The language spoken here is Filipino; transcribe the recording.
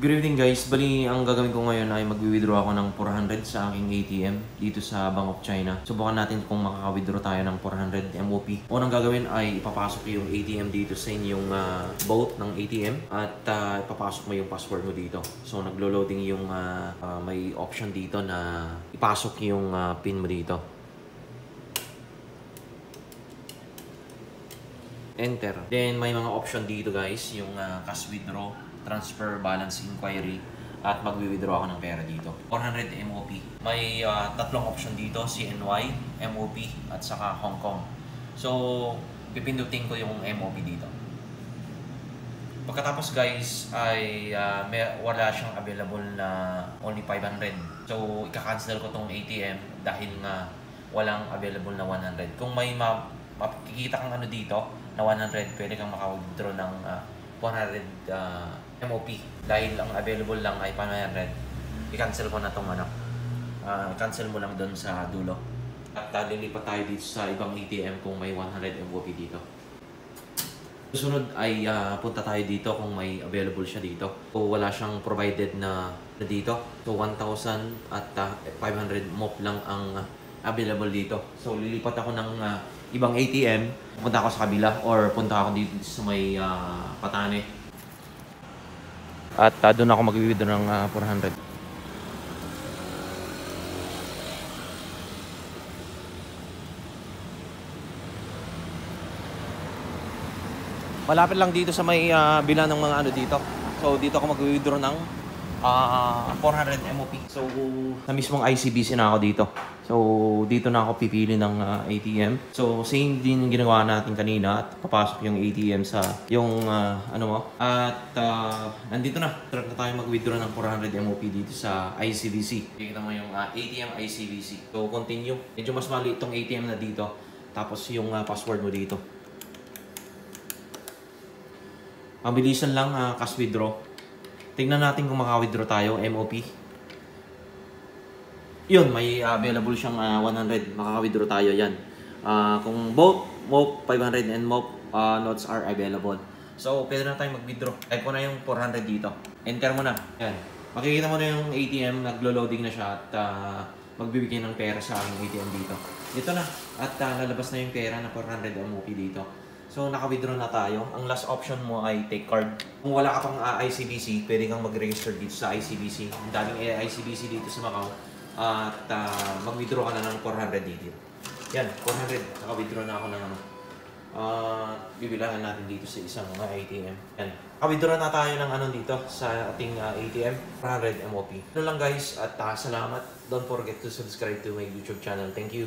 Good evening guys, bali ang gagawin ko ngayon ay mag-withdraw ako ng 400 sa aking ATM dito sa Bank of China. Subukan natin kung makaka-withdraw tayo ng 400 MOP. Unang gagawin ay ipapasok yung ATM dito sa inyong vault ng ATM at ipapasok mo yung password mo dito. So naglo-loading yung may option dito na ipasok yung PIN mo dito. Enter. Then may mga option dito guys, yung cash withdraw, transfer balance inquiry, at magwi-withdraw ako ng pera dito. 400 MOP. May tatlong option dito, CNY, MOP, at saka Hong Kong. So, pipindutin ko yung MOP dito. Pagkatapos guys, ay wala siyang available na only 500. So, ika-cancel ko tong ATM dahil nga walang available na 100. Kung may makikita kang ano dito, na 100, pwede kang maka-withdraw ng 400 MOP. Dahil ang available lang ay 500, i-cancel ko na itong cancel mo lang doon sa dulo. At lilipat tayo dito sa ibang ATM kung may 100 MOP dito. Susunod ay punta tayo dito kung may available siya dito. So wala siyang provided na dito. So 1,000 at 500 MOP lang ang available dito. So lilipat ako ng ibang ATM, punta ako sa kabila or punta ako dito sa may Patane. At doon ako mag-withdraw ng 400. Malapit lang dito sa may bila ng mga ano dito. So dito ako mag-withdraw ng 400 MOP. So sa mismong ICBC na ako dito. So dito na ako pipili ng ATM. So same din yung ginawa natin kanina at papasok yung ATM sa yung ano mo. At nandito na. Try na tayo mag-withdraw ng 400 MOP dito sa ICBC. Kita mo yung ATM ICBC. So continue. Medyo mas maliit itong ATM na dito. Tapos yung password mo dito. Mabilisan lang cash withdraw. Tingnan natin kung maka-withdraw tayo, MOP. Yun, may available siyang 100. Makaka-withdraw tayo yan. Kung both MOP 500 and MOP notes are available. So, pwede na tayo mag-withdraw. Type ko na yung 400 dito. Enter mo na. Yan. Makikita mo na yung ATM, naglo-loading na siya at magbibigay ng pera sa aking ATM dito. Ito na. At lalabas na yung pera na 400 MOP dito. So, naka-withdraw na tayo. Ang last option mo ay take card. Kung wala ka pang ICBC, pwede kang mag-register dito sa ICBC. Ang daming ICBC dito sa Macau. At mag-withdraw ka na ng 400 dito. Yan, 400. Naka-withdraw na ako ng ano. Bibilangan natin dito sa isang ATM. Yan. Naka-withdraw na tayo ng ano dito sa ating ATM. 400 MOP. Ano lang guys, at salamat. Don't forget to subscribe to my YouTube channel. Thank you.